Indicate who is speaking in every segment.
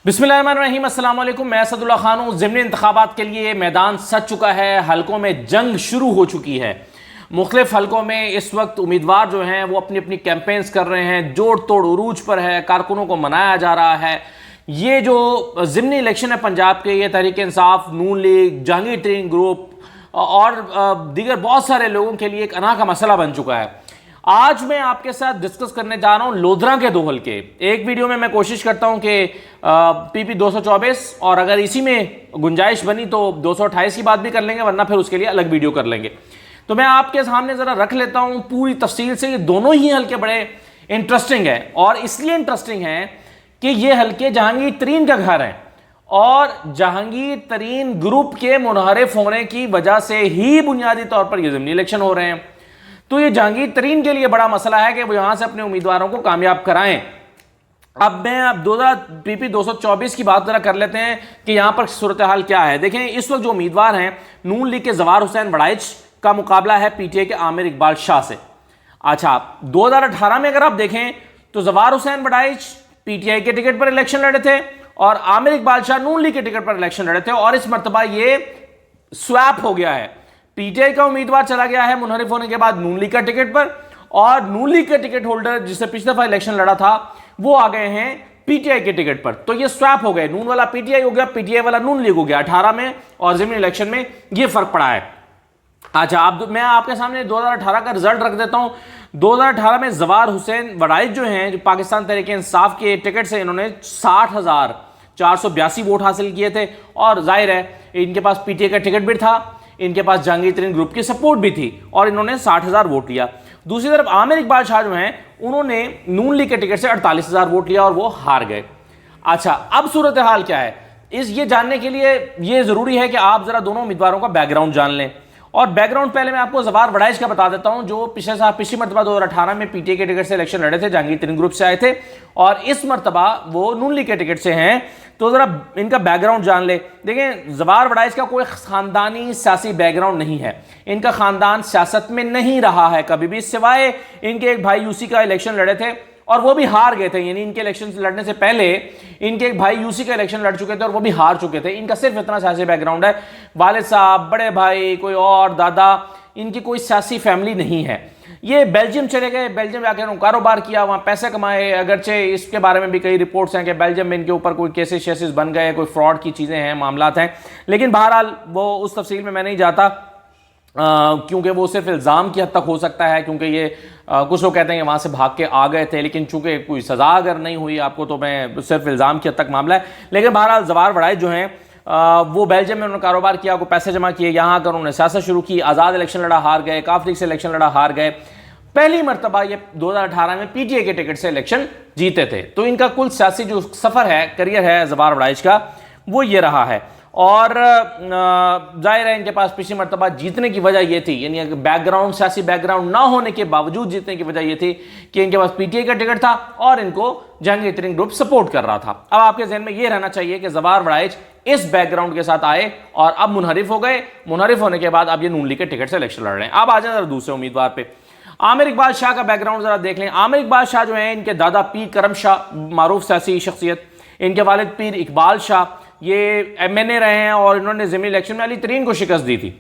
Speaker 1: बिस्मिल्लाहिर्रहमानिर्रहीम, अस्सलाम वालेकुम। मैं असदुल्ला खान हूँ। ज़िमनी इंतखाबात के लिए मैदान सज चुका है, हलकों में जंग शुरू हो चुकी है। मुख्तलिफ हलकों में इस वक्त उम्मीदवार जो हैं वो अपनी अपनी कैंपेन्स कर रहे हैं, जोड़ तोड़ उरूज पर है, कारकुनों को मनाया जा रहा है। ये जो ज़िमनी इलेक्शन है पंजाब के, ये तहरीक इंसाफ, नून लीग, जहांगीर तरीन ग्रुप और दीगर बहुत सारे लोगों के लिए एक अना का मसला बन चुका है। आज मैं आपके साथ डिस्कस करने जा रहा हूं लोधरा के दो हलके। एक वीडियो में मैं कोशिश करता हूं कि पीपी 224 और अगर इसी में गुंजाइश बनी तो 228 की बात भी कर लेंगे, वरना फिर उसके लिए अलग वीडियो कर लेंगे। तो मैं आपके सामने जरा रख लेता हूं पूरी तफसील से। ये दोनों ही हलके बड़े इंटरेस्टिंग है और इसलिए इंटरेस्टिंग है कि ये हलके जहांगीर तरीन का घर है और जहांगीर तरीन ग्रुप के मुनहरिफ होने की वजह से ही बुनियादी तौर पर ये ज़िमनी इलेक्शन हो रहे हैं। तो ये जहांगीर तरीन के लिए बड़ा मसला है कि वो यहां से अपने उम्मीदवारों को कामयाब कराएं। अब मैं 224 की बात जरा कर लेते हैं कि यहां पर सूरत हाल क्या है। देखें, इस वक्त जो उम्मीदवार हैं, नून लीग के जवार हुसैन वड़ाइच का मुकाबला है पीटीआई के आमिर इकबाल शाह से। अच्छा, 2018 में अगर आप देखें तो जवार हुसैन वड़ाइच पीटीआई के टिकट पर इलेक्शन लड़े थे और आमिर इकबाल शाह नून लीग के टिकट पर इलेक्शन लड़े थे और इस मरतबा ये स्वैप हो गया है। पीटीआई का उम्मीदवार चला गया है मुनहरिफ होने के बाद नून लीग का टिकट पर और नून लीग का टिकट होल्डर जिससे पिछले दफा इलेक्शन लड़ा था वो आ गए हैं पीटीआई के टिकट पर। तो ये स्वैप हो गए, नून वाला पीटीआई हो गया, पीटीआई वाला नून लीग हो गया 18 में और ज़िमनी इलेक्शन में ये फर्क पड़ा है। अच्छा, अब मैं आपके सामने 2018 का रिजल्ट रख देता हूं। 2018 में जवार हुसैन वड़ाइच जो हैं, जो पाकिस्तान तहरीक इंसाफ के टिकट से इन्होंने 60,482 वोट हासिल किए थे और जाहिर है इनके पास पीटीआई का टिकट भी था, इनके पास जहांगीर तरीन ग्रुप की सपोर्ट भी थी और इन्होंने 60,000 वोट लिया। दूसरी तरफ आमिर इकबाल शाह जो हैं उन्होंने नून लीग के टिकट से 48,000 वोट लिया और वो हार गए। अच्छा, अब सूरत हाल क्या है ये जानने के लिए ये जरूरी है कि आप जरा दोनों उम्मीदवारों का बैकग्राउंड जान लें। और बैकग्राउंड पहले मैं आपको जवार वड़ाइच का बता देता हूं, जो पिछली मरतबा 2018 में पीटीआई के टिकट से इलेक्शन लड़े थे, जहांगीर तरीन ग्रुप से आए थे और इस मरतबा वो नून लीग के टिकट से हैं। तो जरा इनका बैकग्राउंड जान ले। देखें, जवार वड़ाइच का कोई खानदानी सियासी बैकग्राउंड नहीं है, इनका खानदान सियासत में नहीं रहा है कभी भी, सिवाय इनके एक भाई यूसी का इलेक्शन लड़े थे और वो भी हार गए थे। यानी इनके इलेक्शन लड़ने से पहले इनके एक भाई यूसी का इलेक्शन लड़ चुके थे और वो भी हार चुके थे। इनका सिर्फ इतना सियासी बैकग्राउंड है, वालिद साहब, बड़े भाई, कोई और दादा, इनकी कोई सियासी फैमिली नहीं है। ये बेल्जियम चले गए, बेल्जियम जाकर उन्होंने कारोबार किया, वहाँ पैसे कमाए। अगरचे इसके बारे में भी कई रिपोर्ट्स हैं कि बेल्जियम में इनके ऊपर कोई केसेस बन गए, कोई फ्रॉड की चीज़ें हैं, मामलात हैं। लेकिन बहरहाल वो उस तफसील में मैं नहीं जाता क्योंकि वो सिर्फ इल्ज़ाम की हद तक हो सकता है, क्योंकि ये कुछ लोग कहते हैं कि वहाँ से भाग के आ गए थे, लेकिन चूंकि कोई सज़ा अगर नहीं हुई आपको तो मैं सिर्फ इल्ज़ाम की हद तक मामला है। लेकिन बहरहाल जवार वड़ाइच जो हैं वो बेल्जियम में उन्होंने कारोबार किया, को पैसे जमा किए, यहाँ आकर उन्होंने सियासत शुरू की, आज़ाद इलेक्शन लड़ा, हार गए, काफ लीग से इलेक्शन लड़ा, हार गए। पहली मरतबा ये 2018 में पीटीआई के टिकट से इलेक्शन जीते थे। तो इनका कुल सियासी जो सफ़र है, करियर है जवार वड़ाइच का, वो ये रहा है। और जाहिर है इनके पास पिछली मरतबा जीतने की वजह यह थी, यानी बैकग्राउंड, सियासी बैकग्राउंड ना होने के बावजूद जीतने की वजह यह थी कि इनके पास पीटीआई का टिकट था और इनको जहांगीर तरीन ग्रुप सपोर्ट कर रहा था। अब आपके जहन में यह रहना चाहिए कि जवार वड़ाइच इस बैकग्राउंड के साथ आए और अब मुनहरिफ हो गए। मुनहरिफ होने के बाद अब ये नून लीग के टिकट से इलेक्शन लड़ रहे हैं। अब आ जाए जरा दूसरे उम्मीदवार पे, आमिर इकबाल शाह का बैकग्राउंड जरा देख लें। आमिर इकबाल शाह जो है, इनके दादा पीर करम शाह, मारूफ सियासी शख्सियत, इनके वालिद पीर इकबाल शाह ये एमएनए रहे हैं और इन्होंने ज़िमनी इलेक्शन में अली तरीन को शिकस्त दी थी।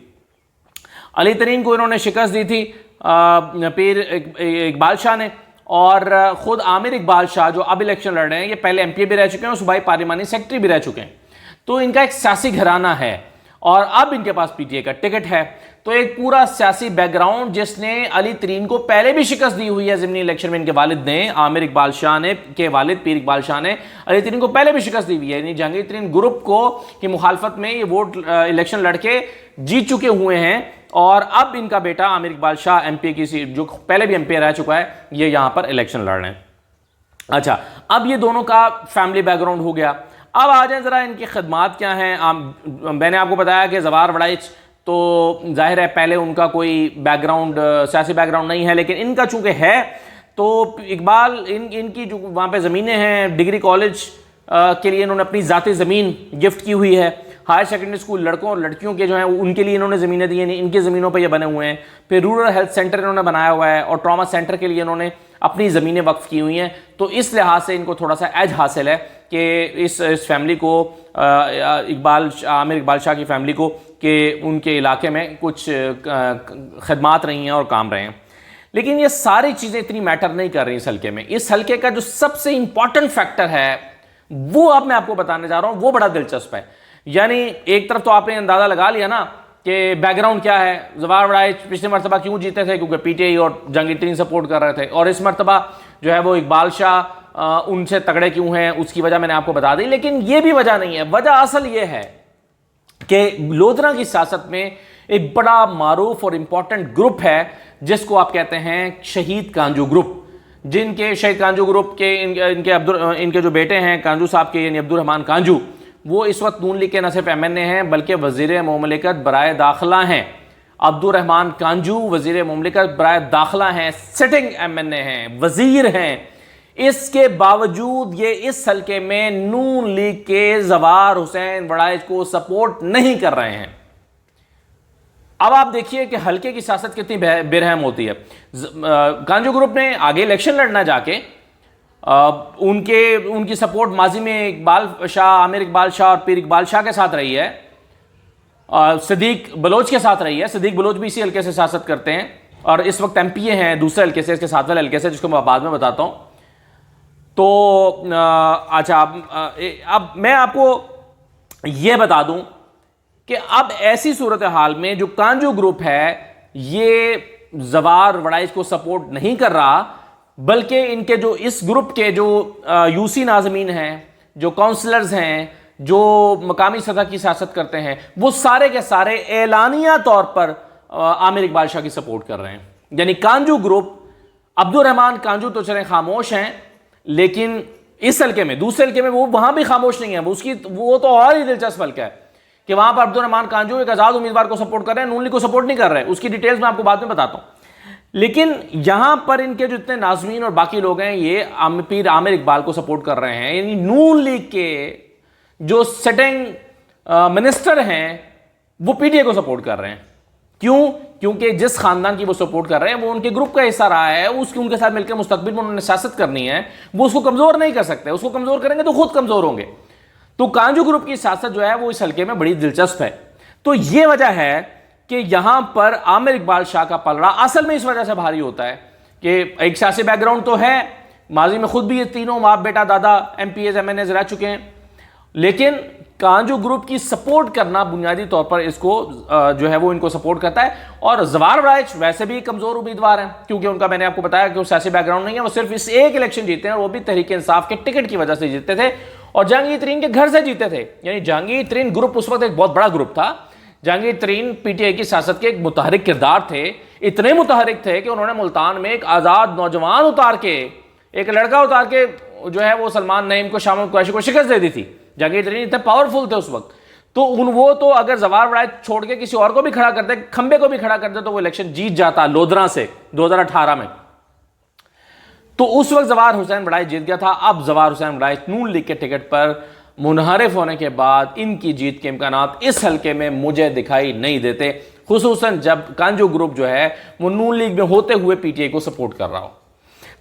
Speaker 1: अली तरीन को इन्होंने शिकस्त दी थी पीर इकबाल शाह ने। और ख़ुद आमिर इकबाल शाह जो अब इलेक्शन लड़ रहे हैं, ये पहले एमपी भी रह चुके हैं, सूबाई पार्लिमानी सेक्रेटरी भी रह चुके हैं। तो इनका एक सियासी घराना है और अब इनके पास पीटीआई का टिकट है। तो एक पूरा सियासी बैकग्राउंड जिसने अली तरीन को पहले भी शिकस्त दी हुई है ज़िमनी इलेक्शन में। इनके वालिद ने, आमिर इकबाल शाह ने, के वालिद पीर इकबाल शाह ने अली तरीन को पहले भी शिकस्त दी हुई है। यानी जहांगीर तरीन ग्रुप को की मुखालफत में ये वोट इलेक्शन लड़के जीत चुके हुए हैं और अब इनका बेटा आमिर इकबाल शाह एमपी की सीट, जो पहले भी एमपी रह चुका है, ये यहां पर इलेक्शन लड़ रहे हैं। अच्छा, अब ये दोनों का फैमिली बैकग्राउंड हो गया। अब आ जाए जरा इनकी खदमात क्या हैं। मैंने आपको बताया कि जवार वड़ाइच तो जाहिर है पहले उनका कोई बैकग्राउंड, सियासी बैकग्राउंड नहीं है, लेकिन इनका चूंकि है तो इकबाल इनकी जो वहाँ पे ज़मीनें हैं, डिग्री कॉलेज के लिए इन्होंने अपनी ज़ाती ज़मीन गिफ्ट की हुई है। हायर सेकेंडरी स्कूल लड़कों और लड़कियों के जो हैं उनके लिए इन्होंने ज़मीनें दी हैं, इनकी ज़मीनों पर ये बने हुए हैं। फिर रूरल हेल्थ सेंटर इन्होंने बनाया हुआ है और ट्रॉमा सेंटर के लिए इन्होंने अपनी ज़मीनें वक्फ की हुई हैं। तो इस लिहाज से इनको थोड़ा सा एज हासिल है कि इस फैमिली को, आमिर इकबाल शाह की फैमिली को, कि उनके इलाके में कुछ खदमात रही हैं और काम रहे हैं। लेकिन ये सारी चीज़ें इतनी मैटर नहीं कर रही इस हल्के में। इस हल्के का जो सबसे इंपॉर्टेंट फैक्टर है वो अब मैं आपको बताने जा रहा हूं, वो बड़ा दिलचस्प है। यानी एक तरफ तो आपने अंदाजा लगा लिया ना कि बैकग्राउंड क्या है। ज़फ़र बड़ाइच पिछले मरतबा क्यों जीते थे, क्योंकि पीटीआई और जहांगीर तरीन सपोर्ट कर रहे थे, और इस मरतबा जो है वो इकबाल शाह उनसे तगड़े क्यों हैं, उसकी वजह मैंने आपको बता दी। लेकिन ये भी वजह नहीं है, वजह असल ये है कि लोधरा की सियासत में एक बड़ा मारूफ और इंपॉर्टेंट ग्रुप है जिसको आप कहते हैं शहीद कांजू ग्रुप, जिनके शहीद कांजू ग्रुप के इनके जो बेटे हैं कांजू साहब के, यानी अब्दुर्रहमान कांजू, वो इस वक्त नून लीग के न सिर्फ MNA हैं बल्कि वज़ीर मुमलिकत बराए दाखिला हैं। अब्दुर्रहमान कांजू वज़ीर मुमलिकत बराए दाखिला हैं, सिटिंग MNA हैं, वज़ीर हैं। इसके बावजूद ये इस हल्के में नून लीग के ज़फ़र हुसैन बड़ाइच को सपोर्ट नहीं कर रहे हैं। अब आप देखिए कि हल्के की सियासत कितनी बेरहम होती है। कांजू ग्रुप ने आगे इलेक्शन लड़ना जाके उनकी सपोर्ट माजी में इकबाल शाह, आमिर इकबाल शाह और पीर इकबाल शाह के साथ रही है, सिद्दीक बलोच के साथ रही है। सिद्दीक बलोच भी इसी हल्के से सियासत करते हैं और इस वक्त MPA हैं दूसरे हल्के से, इसके साथ वाले हल्के से, जिसको मैं बाद में बताता हूं। तो अच्छा, अब मैं आपको यह बता दूं कि अब ऐसी सूरत हाल में जो कांजू ग्रुप है ये ज़फ़र बड़ाइच को सपोर्ट नहीं कर रहा, बल्कि इनके जो इस ग्रुप के जो UC नाज़मीन हैं, जो काउंसलर्स हैं, जो मकामी सतह की सियासत करते हैं, वो सारे के सारे एलानिया तौर पर आमिर इकबाल शाह की सपोर्ट कर रहे हैं। यानी कांजू ग्रुप, अब्दुर्रहमान कांजू तो चले खामोश हैं, लेकिन इस हल्के में, दूसरे हल्के में वो वहां भी खामोश नहीं है। वो तो और ही दिलचस्प हल्का है कि वहां पर अब्दुर्रहमान कांजू एक आजाद उम्मीदवार को सपोर्ट कर रहे हैं, नून लीग को सपोर्ट नहीं कर रहे हैं। उसकी डिटेल्स मैं आपको बाद में बताता हूं। लेकिन यहां पर इनके जो इतने नाज़मीन और बाकी लोग हैं ये पीर आमिर इकबाल को सपोर्ट कर रहे हैं। यानी नून लीग के जो सिटिंग मिनिस्टर हैं वो PTI को सपोर्ट कर रहे हैं। क्यों? क्योंकि जिस खानदान की वो सपोर्ट कर रहे हैं वो उनके ग्रुप का हिस्सा रहा है, उनके साथ मिलकर मुस्तकबिल में उन्होंने सियासत करनी है, वो उसको कमजोर नहीं कर सकते। उसको कमजोर करेंगे तो खुद कमजोर होंगे। तो कांजू ग्रुप की सियासत जो है वो इस हल्के में बड़ी दिलचस्प है। तो ये वजह है कि यहां पर आमिर इकबाल शाह का पलड़ा असल में इस वजह से भारी होता है कि एक सियासी बैकग्राउंड तो है, माजी में खुद भी ये तीनों बाप बेटा दादा MPAs MNAs रह चुके हैं, लेकिन कांजू ग्रुप की सपोर्ट करना बुनियादी तौर पर इसको जो है वो इनको सपोर्ट करता है। और ज़फ़र बड़ाइच वैसे भी कमजोर उम्मीदवार हैं, क्योंकि उनका मैंने आपको बताया कि वो सियासी बैकग्राउंड नहीं है, वो सिर्फ इस एक इलेक्शन जीते हैं और वो भी तहरीक इंसाफ के टिकट की वजह से जीते थे और जहांगीर तरीन के घर से जीते थे। यानी जहांगीर तरीन ग्रुप उस वक्त एक बहुत बड़ा ग्रुप था। जहांगीर तरीन PTI की सियासत के एक मुतहरिक किरदार थे, इतने मुतहरिक थे कि उन्होंने मुल्तान में एक आज़ाद नौजवान उतार के, एक लड़का उतार के जो है वो सलमान नईम को, शामिल कुरैशी को शिकस्त दे दी थी। जहांगीर तरीन इतने पावरफुल थे उस वक्त। तो वो तो अगर ज़फ़र बड़ाइच छोड़ के किसी और को भी खड़ा करते, खंबे को भी खड़ा करते, तो वो इलेक्शन जीत जाता लोधरा से 2018 में। तो उस वक्त ज़फ़र हुसैन बड़ाइच जीत गया था। अब ज़फ़र हुसैन बड़ाइच नून लीग के टिकट पर मुनहरिफ होने के बाद इनकी जीत के इम्कानात इस हल्के में मुझे दिखाई नहीं देते, खुसूसन जब कांजू ग्रुप जो है वो नून लीग में होते हुए PTI को सपोर्ट कर रहा हो।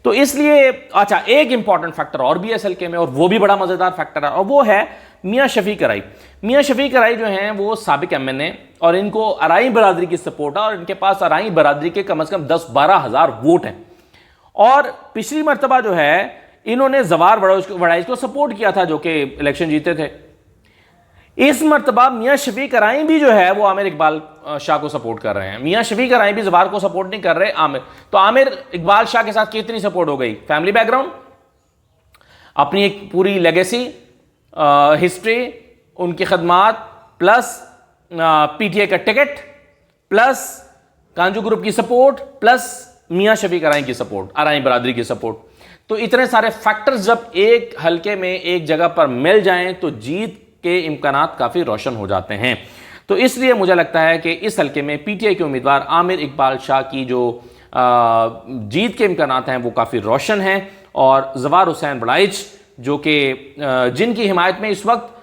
Speaker 1: तो इसलिए अच्छा, एक इंपॉर्टेंट फैक्टर और भी है इस हल्के में, और वो भी बड़ा मजेदार फैक्टर है, और वो है मियां शफीक अराई। मियां शफीक अराई जो हैं वो साबिक MNA और इनको अराई बरादरी की सपोर्ट है और इनके पास अराई बरादरी के कम से कम 10-12 हज़ार वोट हैं। और पिछली मरतबा जो है इन्होंने ज़फ़र बड़ाइच को सपोर्ट किया था जो कि इलेक्शन जीते थे। इस मरतबा मियां शफीक अराई भी जो है वो आमिर इकबाल शाह को सपोर्ट कर रहे हैं। मियां शफीक अराई भी ज़फ़र को सपोर्ट नहीं कर रहे, आमिर। तो आमिर इकबाल शाह के साथ कितनी सपोर्ट हो गई? फैमिली बैकग्राउंड, अपनी एक पूरी लेगेसी, हिस्ट्री, उनकी खदमात, प्लस PTI का टिकट, प्लस कांजू ग्रुप की सपोर्ट, प्लस मियां शफीक अराई की सपोर्ट, अराई बरादरी की सपोर्ट। तो इतने सारे फैक्टर्स जब एक हल्के में एक जगह पर मिल जाएं तो जीत के इम्कानात काफ़ी रोशन हो जाते हैं। तो इसलिए मुझे लगता है कि इस हल्के में PTI के उम्मीदवार आमिर इकबाल शाह की जो जीत के इम्कानात हैं वो काफ़ी रोशन हैं। और ज़फ़र हुसैन बड़ाइच जो कि जिनकी हिमायत में इस वक्त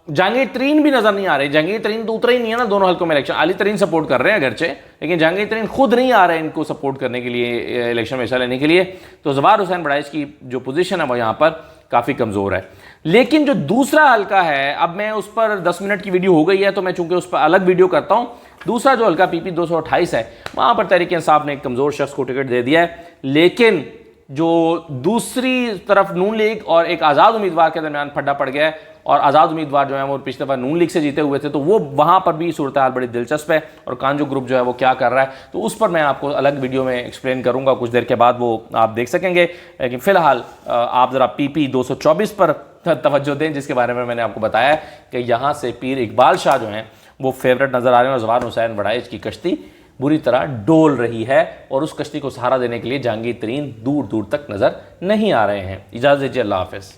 Speaker 1: जहांगीर तरीन भी नजर नहीं आ रहे। जहांगीर तरीन तो उतरा ही नहीं है ना दोनों हल्कों में इलेक्शन। अली तरीन सपोर्ट कर रहे हैं अगरचे, लेकिन जहांगीर तरीन खुद नहीं आ रहे हैं इनको सपोर्ट करने के लिए, इलेक्शन में हिस्सा लेने के लिए। तो जवार हुसैन बड़ाइच की जो पोजीशन है वो यहाँ पर काफ़ी कमज़ोर है। लेकिन जो दूसरा हल्का है, अब मैं उस पर 10 मिनट की वीडियो हो गई है तो मैं चूंकि उस पर अलग वीडियो करता हूँ। दूसरा जो हल्का PP 228 है, वहाँ पर तहरीक इंसाफ ने एक कमज़ोर शख्स को टिकट दे दिया है। लेकिन जो दूसरी तरफ नून लीग और एक आज़ाद उम्मीदवार के दरमियान फड्डा पड़ गया है, और आज़ाद उम्मीदवार जो है वो पिछले बार नून लीग से जीते हुए थे, तो वो वहाँ पर भी सूरत हाल बड़ी दिलचस्प है और कांजू ग्रुप जो है वो क्या कर रहा है, तो उस पर मैं आपको अलग वीडियो में एक्सप्लेन करूँगा कुछ देर के बाद, वो आप देख सकेंगे। लेकिन फ़िलहाल आप ज़रा PP 224 पर तवज्जो दें, जिसके बारे में मैंने आपको बताया कि यहाँ से पीर इकबाल शाह जो हैं वो फेवरेट नज़र आ रहे हैं, और जवार हुसैन बड़ाइच की कश्ती बुरी तरह डोल रही है, और उस कश्ती को सहारा देने के लिए जहांगीर तरीन दूर दूर तक नज़र नहीं आ रहे हैं। इजाज़त दीजिए, अल्लाह हाफ़िज़।